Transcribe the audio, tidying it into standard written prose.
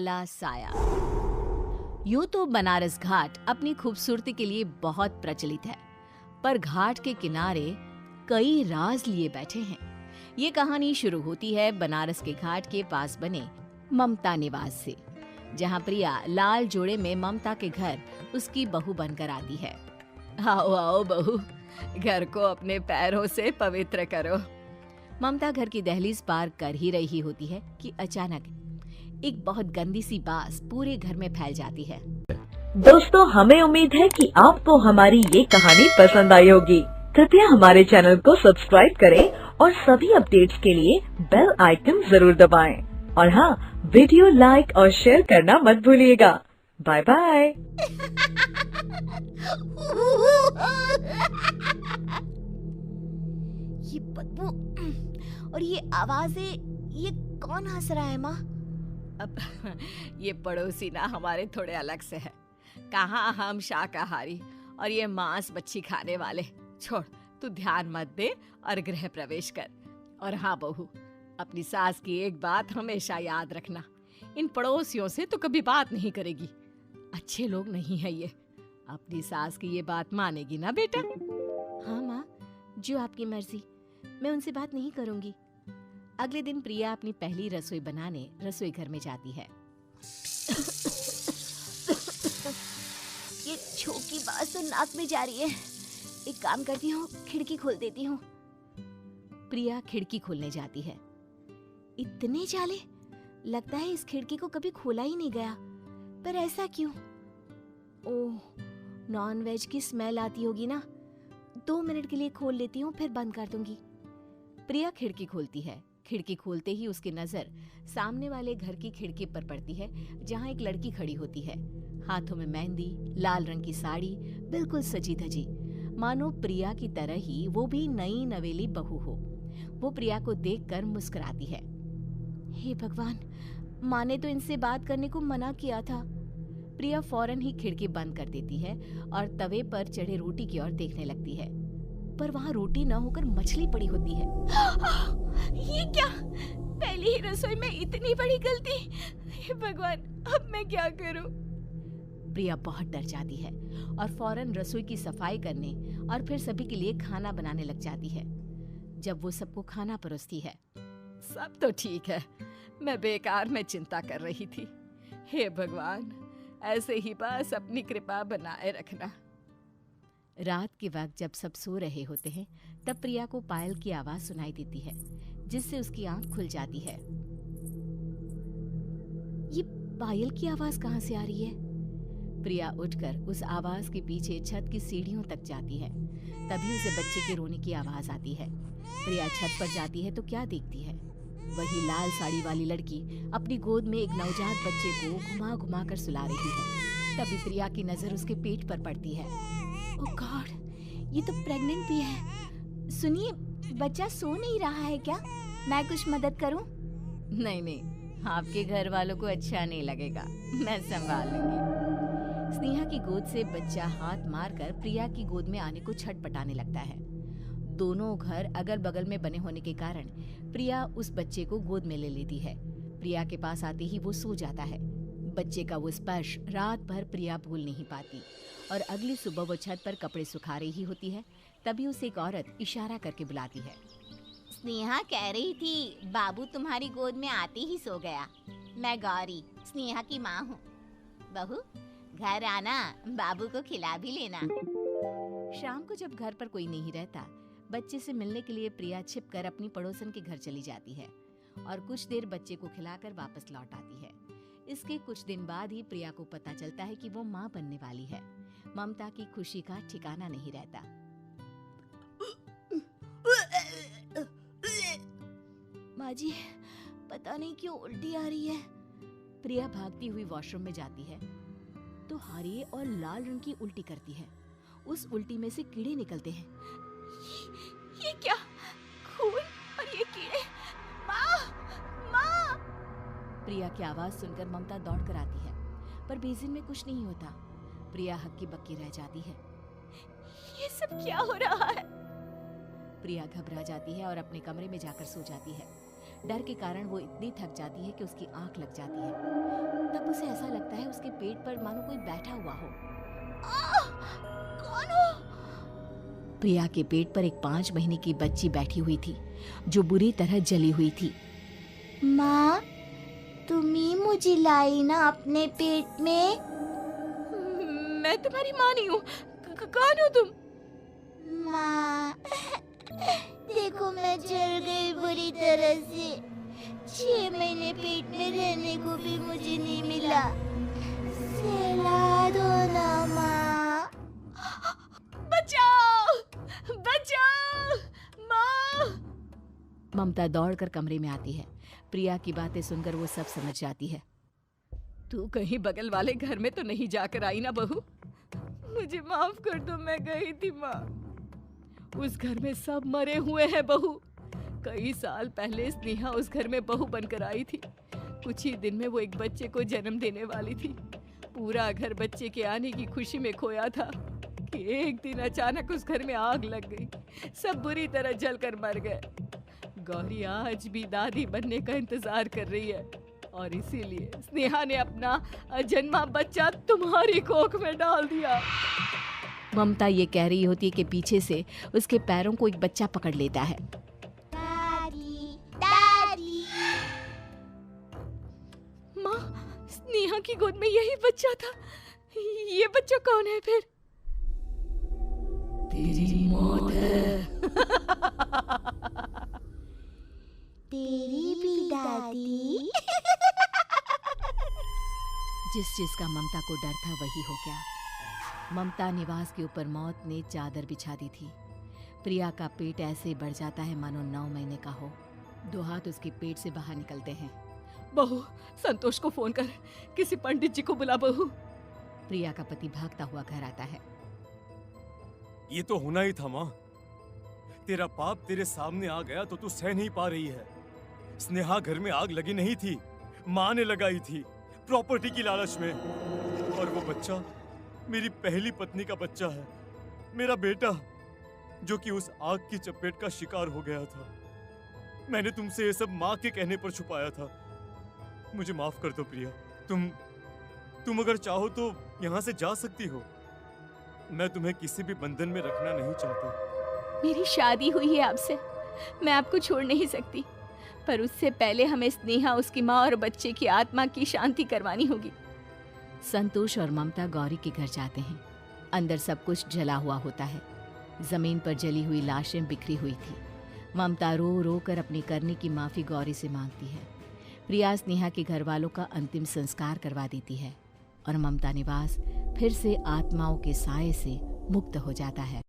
काला साया। यूं तो बनारस घाट अपनी खूबसूरती के लिए बहुत प्रचलित है, पर घाट के किनारे कई राज लिए बैठे हैं। ये कहानी शुरू होती है बनारस के घाट के पास बने ममता निवास से, जहाँ प्रिया लाल जोड़े में ममता के घर उसकी बहू बनकर आती है। आओ आओ बहू, घर को अपने पैरों से पवित्र करो। ममता घर की दहलीज पार कर ही रही होती है कि अचानक एक बहुत गंदी सी बास पूरे घर में फैल जाती है। दोस्तों, हमें उम्मीद है कि आपको हमारी ये कहानी पसंद आई होगी। कृपया हमारे चैनल को सब्सक्राइब करें और सभी अपडेट्स के लिए बेल आइकन जरूर दबाएं। और हाँ, वीडियो लाइक और शेयर करना मत भूलिएगा। Bye bye. ये बदबू और ये आवाजें, ये कौन हंस रहा है माँ? अब ये पड़ोसी ना हमारे थोड़े अलग से है। कहाँ हम शाकाहारी और ये मांस मच्छी खाने वाले। छोड़, तू ध्यान मत दे और गृह प्रवेश कर। और हाँ बहू, अपनी सास की एक बात हमेशा याद रखना, इन पड़ोसियों से तो कभी बात नहीं करेगी। अच्छे लोग नहीं है ये। अपनी सास की ये बात मानेगी ना बेटा? हाँ माँ, जो आपकी मर्जी, मैं उनसे बात नहीं करूंगी। अगले दिन प्रिया अपनी पहली रसोई बनाने रसोई घर में जाती है। ये छोकी बात तो नाक में जा रही है। एक काम करती हूँ, खिड़की खोल देती हूँ। प्रिया खिड़की खोलने जाती है। इतने जाले, लगता है इस खिड़की को कभी खोला ही नहीं गया। पर ऐसा क्यों? ओह, नॉन वेज की स्मेल आती होगी ना। 2 मिनट के लिए खोल लेती हूँ, फिर बंद कर दूंगी। प्रिया खिड़की खोलती है। खिड़की खोलते ही उसकी नजर सामने वाले घर की खिड़की पर पड़ती है, जहाँ एक लड़की खड़ी होती है। हाथों में मेहंदी, लाल रंग की साड़ी, बिल्कुल सजी धजी, मानो प्रिया की तरह ही वो भी नई नवेली बहू हो। वो प्रिया को देखकर मुस्कुराती है। हे भगवान, माँ ने तो इनसे बात करने को मना किया था। प्रिया फौरन ही खिड़की बंद कर देती है और तवे पर चढ़े रोटी की ओर देखने लगती है, पर वहाँ रोटी न होकर मछली पड़ी होती है। ये क्या? पहली ही रसोई में इतनी बड़ी गलती! हे भगवान, अब मैं क्या करूं? प्रिया बहुत डर जाती है और फौरन रसोई की सफाई करने और फिर सभी के लिए खाना बनाने लग जाती है। जब वो सबको खाना परोसती है, सब तो ठीक है, मैं बेकार में चिंता कर रही थी। हे भगवान, ऐसे ही बस अपनी कृपा बनाए रखना। रात के वक्त जब सब सो रहे होते हैं, तब प्रिया को पायल की आवाज सुनाई देती है, जिससे उसकी आंख खुल जाती है। ये पायल की आवाज कहाँ से आ रही है? प्रिया उठकर उस आवाज के पीछे छत की सीढ़ियों तक जाती है। तभी उसे बच्चे के रोने की आवाज आती है। प्रिया छत पर जाती है तो क्या देखती है? वही लाल साड़ी वाली लड़की अपनी गोद में एक नवजात बच्चे को घुमा घुमा कर सुला रही है। तभी प्रिया की नजर उसके पेट पर पड़ती है। ओह गॉड, ये तो प्रेग्नेंट भी है। सुनिए, बच्चा सो नहीं रहा है क्या? मैं कुछ मदद करूं? नहीं नहीं, आपके घर वालों को अच्छा नहीं लगेगा, मैं संभाल लूंगी। स्नेहा की गोद से बच्चा हाथ मारकर प्रिया की गोद में आने को छटपटाने लगता है। दोनों घर अगल बगल में बने होने के कारण प्रिया उस बच्चे को गोद में ले लेती है। प्रिया के पास आते ही वो सो जाता है। बच्चे का वो स्पर्श रात भर प्रिया भूल नहीं पाती और अगली सुबह वो छत पर कपड़े सुखा रही होती है। तभी उसे एक औरत इशारा करके बुलाती है। स्नेहा कह रही थी बाबू तुम्हारी गोद में आते ही सो गया। मैं गौरी, स्नेहा की माँ हूँ। बहू, घर आना, बाबू को खिला भी लेना। शाम को जब घर पर कोई नहीं रहता, बच्चे से मिलने के लिए प्रिया छिपकर अपनी पड़ोसन के घर चली जाती है और कुछ देर बच्चे को खिलाकर वापस लौट आती है। इसके कुछ दिन बाद ही प्रिया को पता चलता है कि वो माँ बनने वाली है। ममता की खुशी का ठिकाना नहीं रहता। माँ जी, पता नहीं क्यों उल्टी आ रही है। प्रिया भागती हुई वॉशरूम में जाती है तो हरे और लाल रंग की उल्टी करती है। उस उल्टी में से कीड़े निकलते हैं। ये क्या? खून और ये कीड़े! माँ! माँ! प्रिया की आवाज सुनकर ममता दौड़ कर आती है, पर बेसिन में कुछ नहीं होता। प्रिया हक्की बक्की रह जाती है। ये सब क्या हो रहा है? प्रिया घबरा जाती है और अपने कमरे में जाकर सो जाती है। डर के कारण वो इतनी थक जाती है कि उसकी आंख लग जाती है। तभी उसे ऐसा लगता है उसके पेट पर मानो कोई बैठा हुआ हो। कौन हो? प्रिया के पेट पर एक 5 महीने की बच्ची बैठी हुई थी जो बुरी तरह जली हुई थी। माँ, तुम ही मुझे लाई ना अपने पेट में? मैं तुम्हारी माँ नहीं हूँ। कौन हो तुम? माँ, देखो मैं जल गई बुरी तरह से। 6 महीने पेट में रहने को भी मुझे नहीं मिला। सहला दो ना माँ। बचाओ! बचाओ! माँ! ममता दौड़कर कमरे में आती है। प्रिया की बातें सुनकर वो सब समझ जाती है। तू कहीं बगल वाले घर में तो नहीं जाकर आई ना बहू? मुझे माफ कर दो, मैं गई थी माँ। उस घर में सब मरे हुए हैं बहू। कई साल पहले स्नेहा उस घर में बहू बनकर आई थी। कुछ ही दिन में वो एक बच्चे को जन्म देने वाली थी। पूरा घर बच्चे के आने की खुशी में खोया था कि एक दिन अचानक उस घर में आग लग गई। सब बुरी तरह जलकर मर गए। गौरी आज भी दादी बनने का इंतजार कर रही है और इसीलिए स्नेहा ने अपना अजन्मा बच्चा तुम्हारी कोख में डाल दिया। ममता ये कह रही होती है कि पीछे से उसके पैरों को एक बच्चा पकड़ लेता है। दादी, दादी। माँ, स्नेहा की गोद में यही बच्चा था। ये बच्चा कौन है फिर? तेरी मौत है। तेरी भी दादी। जिस चीज का ममता को डर था वही हो गया। ममता निवास के ऊपर मौत ने चादर बिछा दी थी। प्रिया का पेट ऐसे बढ़ जाता है मानो 9 महीने का हो। 2 हाथ उसके पेट से बाहर निकलते हैं। बहू, संतोष को फोन कर, किसी पंडित जी को बुला बहू। प्रिया का पति भागता हुआ घर आता है। ये तो होना ही था माँ। तेरा पाप तेरे सामने आ गया तो तू सह नहीं पा रही है। स्नेहा घर में आग लगी नहीं थी, माँ ने लगाई थी, प्रॉपर्टी की लालच में। और वो बच्चा मेरी पहली पत्नी का बच्चा है, मेरा बेटा, जो कि उस आग की चपेट का शिकार हो गया था। मैंने तुमसे ये सब माँ के कहने पर छुपाया था। मुझे माफ कर दो प्रिया। तुम अगर चाहो तो यहाँ से जा सकती हो। मैं तुम्हें किसी भी बंधन में रखना नहीं चाहती। मेरी शादी हुई है आपसे, मैं आपको छोड़ नहीं सकती, पर उससे पहले हमें स्नेहा, उसकी माँ और बच्चे की आत्मा की शांति करवानी होगी। संतोष और ममता गौरी के घर जाते हैं। अंदर सब कुछ जला हुआ होता है। जमीन पर जली हुई लाशें बिखरी हुई थी। ममता रो रो कर अपनी करने की माफी गौरी से मांगती है। प्रिया स्नेहा के घर वालों का अंतिम संस्कार करवा देती है और ममता निवास फिर से आत्माओं के साए से मुक्त हो जाता है।